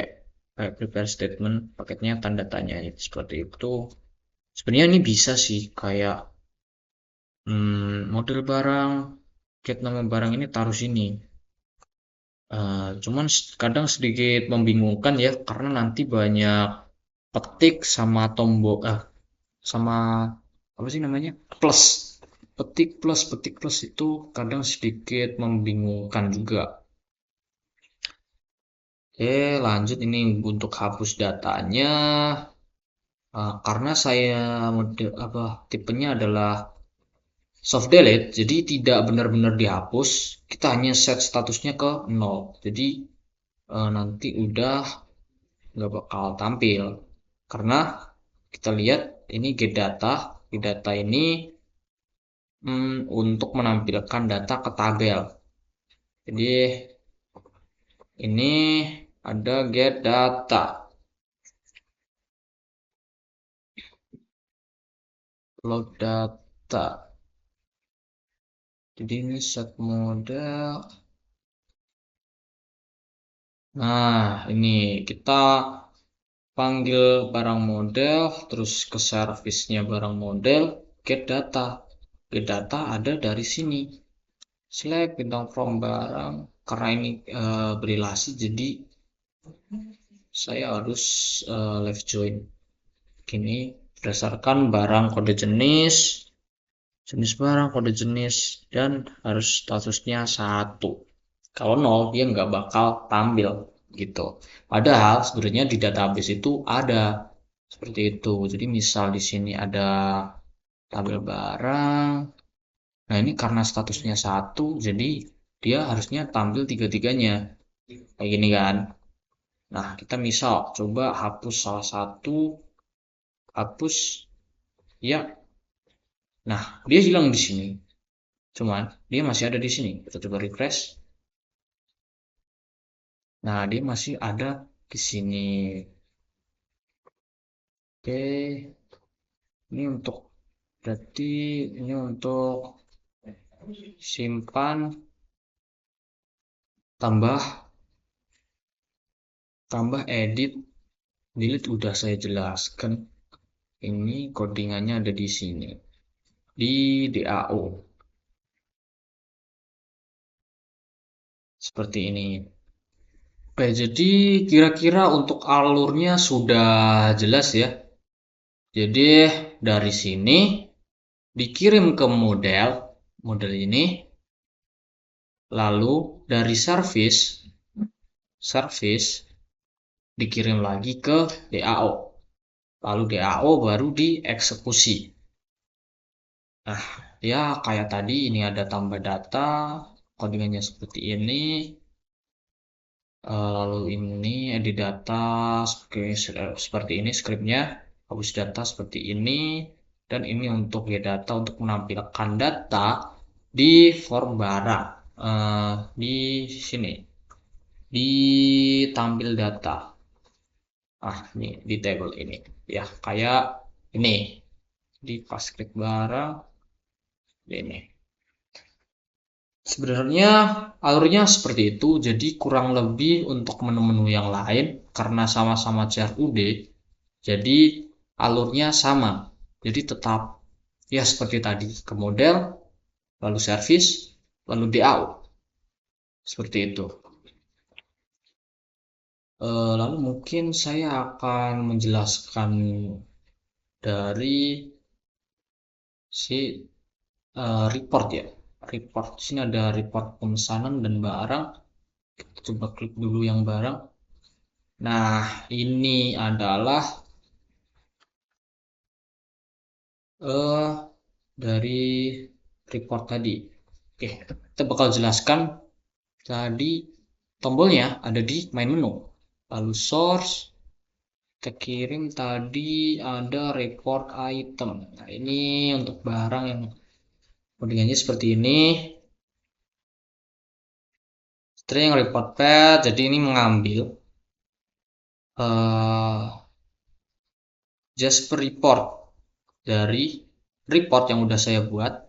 prepare statement, paketnya tanda tanya seperti itu. Sebenarnya ini bisa sih kayak model barang, get nama barang ini taruh sini. Cuman kadang sedikit membingungkan ya, karena nanti banyak petik sama tombol sama apa sih namanya plus, petik plus itu kadang sedikit membingungkan juga. Oke, lanjut ini untuk hapus datanya. Karena saya model tipenya adalah soft delete, jadi tidak benar-benar dihapus, kita hanya set statusnya ke 0. Jadi nanti udah nggak bakal tampil, karena kita lihat ini get data. Di data ini untuk menampilkan data ke tabel. Jadi ini ada get data, load data. Jadi ini set model. Nah, ini kita panggil barang model, terus ke service-nya barang model, get data. Get data ada dari sini. Select bintang from barang. Karena ini berrelasi, jadi saya harus left join. Gini, berdasarkan barang kode jenis, jenis barang kode jenis, dan harus statusnya 1. Kalau 0 dia nggak bakal tampil gitu. Padahal sebenarnya di database itu ada seperti itu. Jadi misal di sini ada tabel barang. Nah, ini karena statusnya 1, jadi dia harusnya tampil tiga-tiganya. Kayak gini kan. Nah, kita misal coba hapus salah satu, hapus ya. Nah, dia hilang di sini. Cuman dia masih ada di sini. Kita coba refresh. Nah, dia masih ada di sini. Oke, ini untuk berarti ini untuk simpan tambah edit delete udah saya jelaskan. Ini codingannya ada di sini di DAO seperti ini. Oke, jadi kira-kira untuk alurnya sudah jelas ya. Jadi dari sini dikirim ke model ini, lalu dari service dikirim lagi ke DAO, lalu DAO baru dieksekusi. Nah, ya kayak tadi ini ada tambah data, codingannya seperti ini, lalu ini edit data seperti ini scriptnya, hapus data seperti ini, dan ini untuk get data untuk menampilkan data di form barang di sini di tampil data. Ini di table ini ya kayak ini di pas klik barang ini. Sebenarnya alurnya seperti itu, jadi kurang lebih untuk menu-menu yang lain karena sama-sama CRUD, jadi alurnya sama. Jadi tetap ya seperti tadi, ke model, lalu service, lalu DAO. Seperti itu. Lalu mungkin saya akan menjelaskan dari si report ya. Report di sini ada report pemesanan dan barang. Kita coba klik dulu yang barang. Nah, ini adalah dari report tadi. Oke, kita bakal jelaskan tadi tombolnya ada di main menu. Lalu source, kita kirim tadi ada report item. Nah, ini untuk barang yang codingannya seperti ini. String report path, jadi ini mengambil Jasper report dari report yang udah saya buat.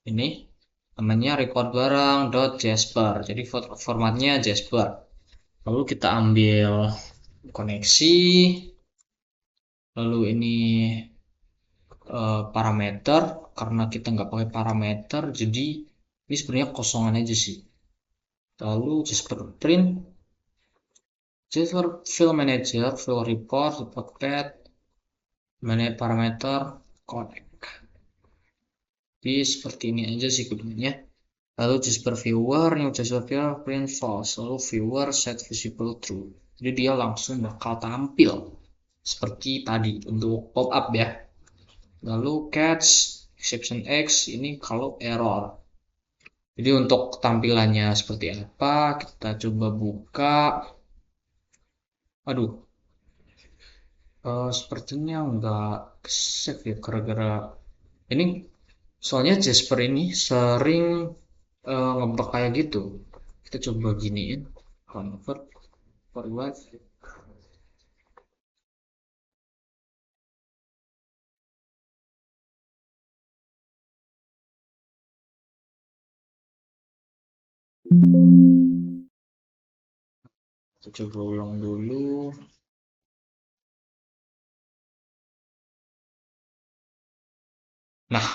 Ini namanya report barang.jasper. Jadi formatnya Jasper. Lalu kita ambil koneksi. Lalu ini parameter. Karena kita nggak pakai parameter, jadi ini sebenarnya kosongan aja sih. Lalu Jasper print. Jasper fill manager, fill report, report path, manage parameter, connect. Jadi seperti ini aja sih kodenya. Lalu Jasper viewer, yang Jasper viewer print false, lalu viewer set visible true. Jadi dia langsung bakal tampil seperti tadi untuk pop up ya. Lalu catch exception X ini kalau error. Jadi untuk tampilannya seperti apa, kita coba buka. Aduh, sepertinya nggak save ya gara-gara ini Soalnya Jasper ini sering ngebug kayak gitu. Kita coba giniin, convert forward. Kita coba ulang dulu. Nah,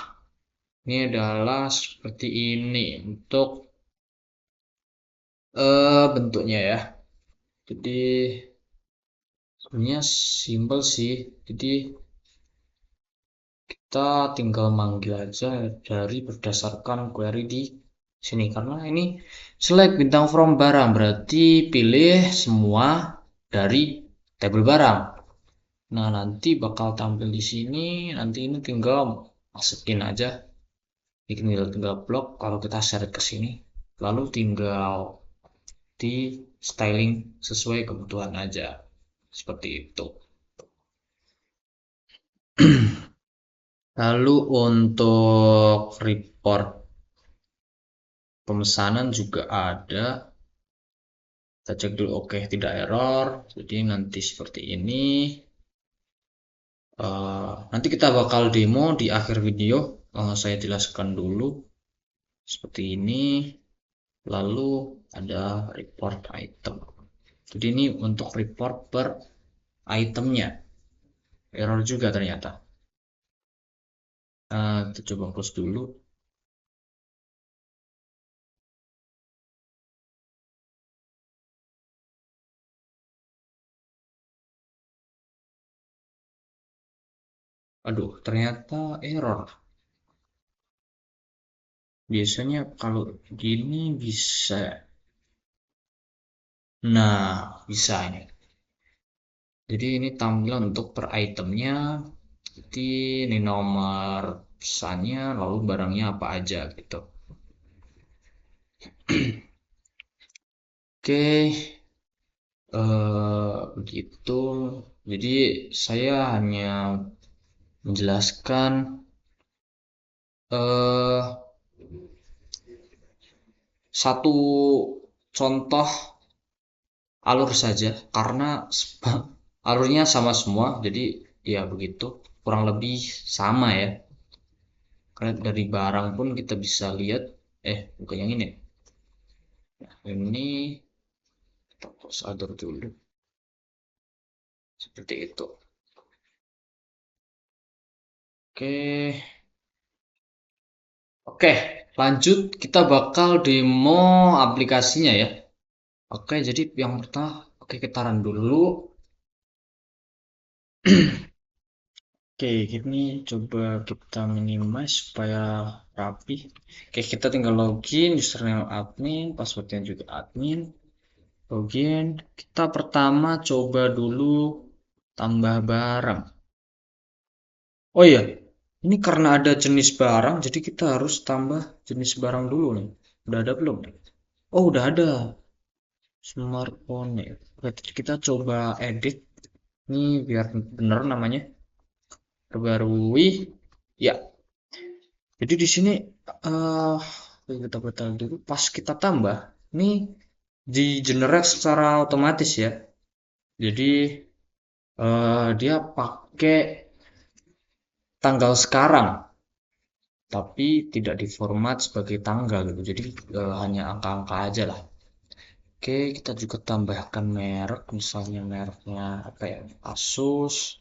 ini adalah seperti ini untuk bentuknya ya. Jadi sebenarnya simple sih. Jadi kita tinggal manggil aja dari berdasarkan query di sini karena ini select bintang from barang berarti pilih semua dari tabel barang. Nah, nanti bakal tampil di sini. Nanti ini tinggal masukin aja. Ini tinggal blok kalau kita seret ke sini. Lalu tinggal di styling sesuai kebutuhan aja. Seperti itu. Lalu untuk report pemesanan juga ada. Kita cek dulu, oke, tidak error. Jadi nanti seperti ini. Nanti kita bakal demo di akhir video. Saya jelaskan dulu seperti ini. Lalu ada report item. Jadi ini untuk report per itemnya. Error juga ternyata. Kita coba close dulu. Aduh, ternyata error. Biasanya kalau gini bisa. Nah, bisa ini. Jadi ini tampilan untuk per itemnya. Jadi ini nomor pesannya, lalu barangnya apa aja gitu. Oke, begitu. Jadi saya hanya menjelaskan eh, satu contoh alur saja karena alurnya sama semua, jadi ya begitu, kurang lebih sama ya. Karena dari barang pun kita bisa lihat, bukan yang ini. Nah, ini kita close alur dulu, seperti itu. Oke, oke, lanjut kita bakal demo aplikasinya ya. Oke, jadi yang pertama, oke kita run dulu. Oke, ini coba kita minimize supaya rapi. Oke, kita tinggal login, username admin, passwordnya juga admin. Login, kita pertama coba dulu tambah barang. Oh iya, ini karena ada jenis barang, jadi kita harus tambah jenis barang dulu nih. Udah ada belum? Oh, udah ada. Smartphone ya. Oke, kita coba edit. Ini biar bener namanya. Perbarui. Ya, jadi di sini eh kita batal dulu. Pas kita tambah, ini di generate secara otomatis ya. Jadi dia pakai tanggal sekarang, tapi tidak diformat sebagai tanggal gitu. Jadi hanya angka-angka aja lah. Oke, kita juga tambahkan merek, misalnya mereknya apa ya? Asus,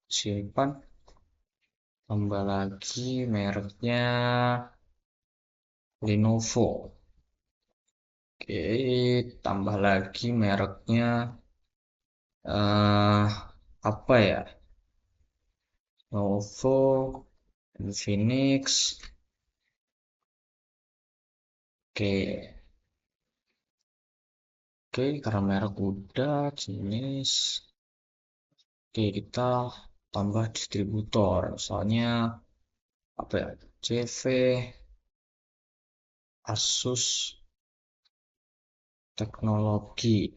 simpan. Tambah lagi mereknya Lenovo. Oke, tambah lagi mereknya eh apa ya? Lenovo, Infinix. Oke, oke, karena merek udah jenis. Oke, kita tambah distributor. Misalnya apa ya? CV, Asus, teknologi.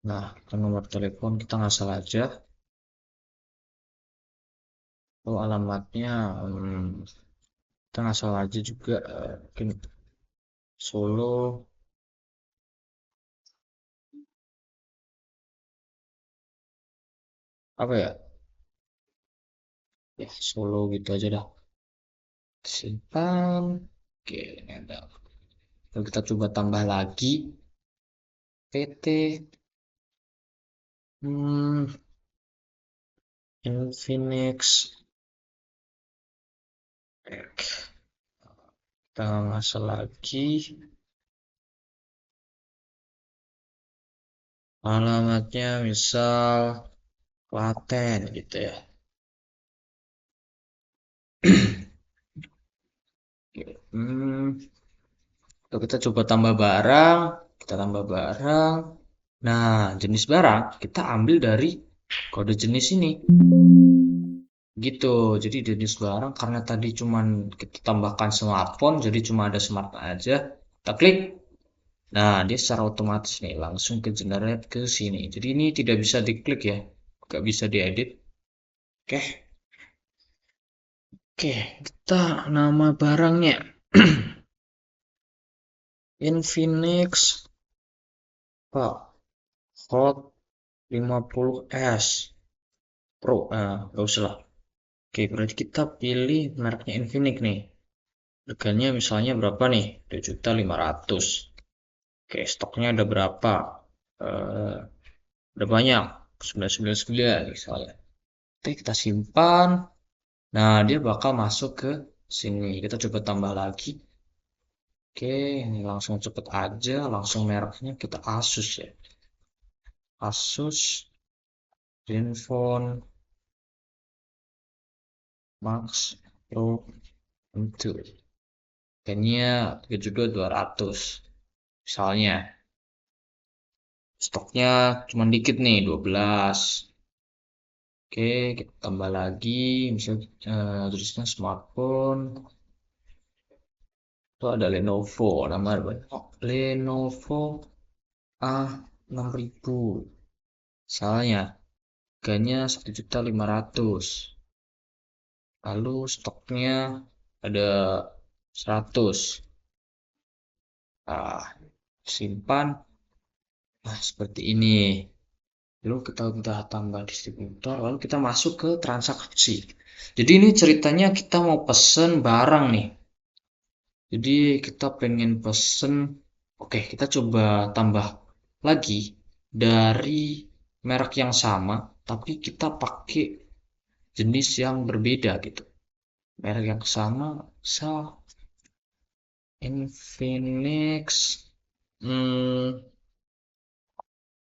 Nah, ke nomor telepon kita nggak salah aja. Oh, alamatnya kita ngasal aja juga, mungkin Solo apa ya? Ya Solo gitu aja dah. Simpan. Oke, ini ada. Lalu kita coba tambah lagi PT hmm, Infinix. Kita ngasal lagi alamatnya misal Klaten gitu ya. Hmm, Lalu kita coba tambah barang, kita tambah barang. Nah, jenis barang kita ambil dari kode jenis ini. Gitu. Jadi jenis barang karena tadi cuman kita tambahkan smartphone, jadi cuma ada smartphone aja. Kita klik. Nah, dia secara otomatis nih langsung ke generate ke sini. Jadi ini tidak bisa diklik ya. Nggak bisa diedit. Oke. Oke, kita nama barangnya Infinix Pak Hot 50S Pro. Nah, nggak usah lah. Oke, berarti kita pilih mereknya Infinix nih. Harganya misalnya berapa nih? 2.500.000. Oke, stoknya ada berapa? Eh, Udah banyak. 999 misalnya. Oke, kita simpan. Nah, dia bakal masuk ke sini. Kita coba tambah lagi. Oke, ini langsung cepet aja. Langsung mereknya kita Asus ya. Asus ZenFone Max Pro M2. Kayaknya 32.200. Misalnya, stoknya cuma dikit nih, 12. Oke, kita tambah lagi. Misalnya tulisnya smartphone. Itu ada Lenovo, nama banyak. Lenovo A6000. Misalnya, harganya 1.500.000. Lalu stoknya ada 100. Nah, simpan. Nah, seperti ini. Lalu kita udah tambah distributor, lalu kita masuk ke transaksi. Jadi ini ceritanya kita mau pesen barang nih. Jadi kita pengen pesen, oke kita coba tambah lagi dari merek yang sama, tapi kita pakai jenis yang berbeda gitu. Merek yang sama, misal Infinix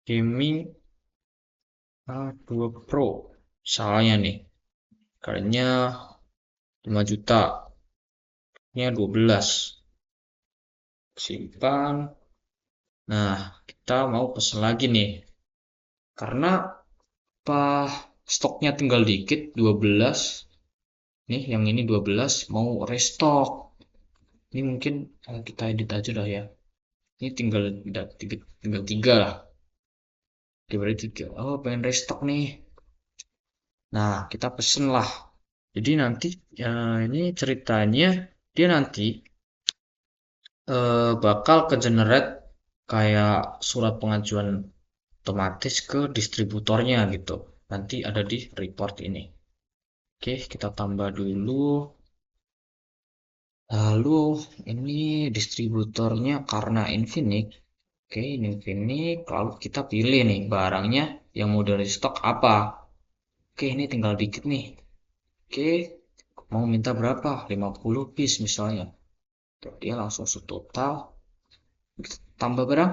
Gaming A2 Pro. Misalnya nih, harganya 5 juta, nya 12. Simpan. Nah, kita mau pesen lagi nih. Karena apa stoknya tinggal dikit 12. Nih, yang ini 12 mau restock. Ini mungkin kita edit aja dah ya. Ini tinggal tiga lah. Oke, berarti tiga. Oh, pengen restock nih. Nah, kita pesen lah. Jadi nanti ya, ini ceritanya dia nanti bakal ke generate kayak surat pengajuan otomatis ke distributornya gitu. Nanti ada di report ini. Oke, kita tambah dulu. Lalu ini distributornya karena Infinix. Oke, ini Infinix. Lalu kita pilih nih barangnya yang mau dari stok apa. Oke, ini tinggal dikit nih. Oke, mau minta berapa? 50 piece misalnya. Tuh, dia langsung total. Tambah barang?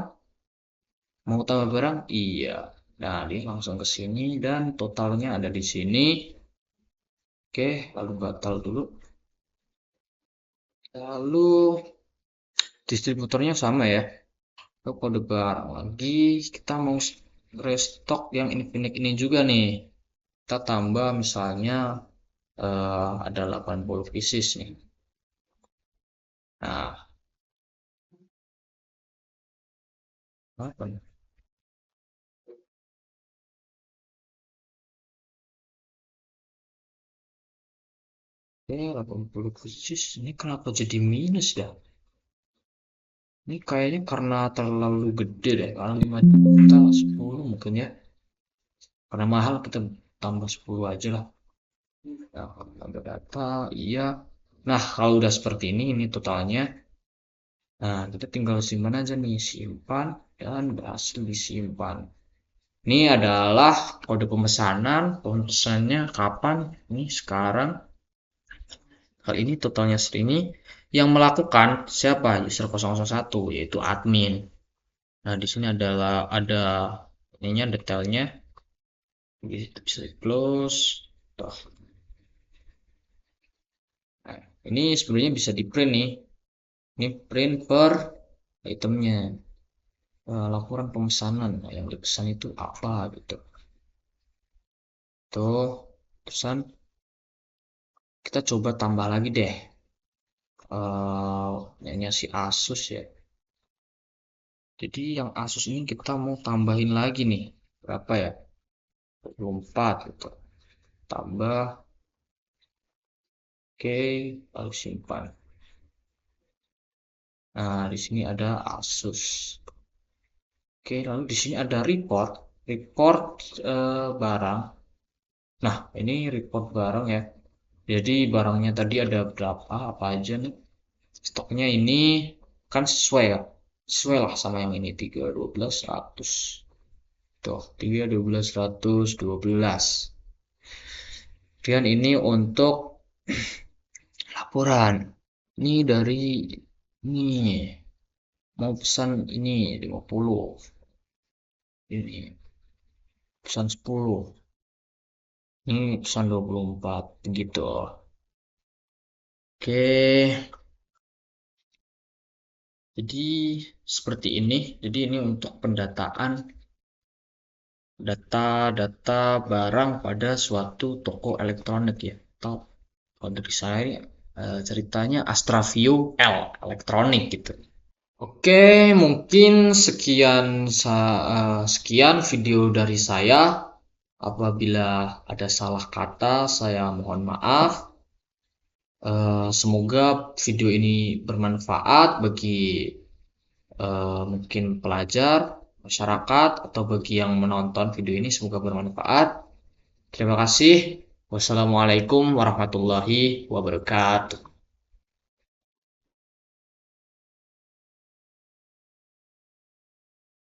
Mau tambah barang? Iya. Nah, dia langsung ke sini dan totalnya ada di sini. Oke, lalu batal dulu. Lalu distributornya sama ya. Lalu kode barang lagi. Kita mau restock yang Infinix ini juga nih. Kita tambah misalnya ada 80 pieces nih. Nah, apa nih? Oke, 80 persis. Ini kenapa jadi minus dah? Ini kayaknya karena terlalu gede deh. Karena 5 juta 10 mungkin ya. Karena mahal kita tambah 10 aja lah. Nah, tambah data, iya. Nah, kalau udah seperti ini totalnya. Nah, kita tinggal simpan aja nih, simpan dan berhasil disimpan. Ini adalah kode pemesanan, pemesanannya kapan? Ini sekarang. Kali ini totalnya segini. Yang melakukan siapa? User 001 yaitu admin. Nah, di sini adalah ada ininya detailnya. Bisa di close. Tuh. Nah, ini sebenarnya bisa di print nih. Ini print per itemnya. Laporan pemesanan. Nah, yang dipesan itu apa gitu. Tuh, pesan. Kita coba tambah lagi deh. Ini si Asus ya. Jadi yang Asus ini kita mau tambahin lagi nih. Berapa ya? 24 gitu. Tambah. Oke, lalu simpan. Nah, di sini ada Asus. Oke, lalu di sini ada report barang. Nah, ini report barang ya. Jadi barangnya tadi ada berapa, apa aja nih? Stoknya ini kan sesuai ya. Sesuai lah sama yang ini 3, 12, 100. Tuh, 3, 12, 100, 12. Kemudian ini untuk laporan. Ini dari ini mau pesan ini 50. Ini pesan 10. Ini pesan 24 gitu. Oke. Jadi seperti ini. Jadi ini untuk pendataan data-data barang pada suatu toko elektronik ya. Atau kalau dari saya ceritanya Astraview L elektronik gitu. Oke, mungkin sekian video dari saya. Apabila ada salah kata, saya mohon maaf. Semoga video ini bermanfaat bagi mungkin pelajar, masyarakat, atau bagi yang menonton video ini. Semoga bermanfaat. Terima kasih. Wassalamualaikum warahmatullahi wabarakatuh.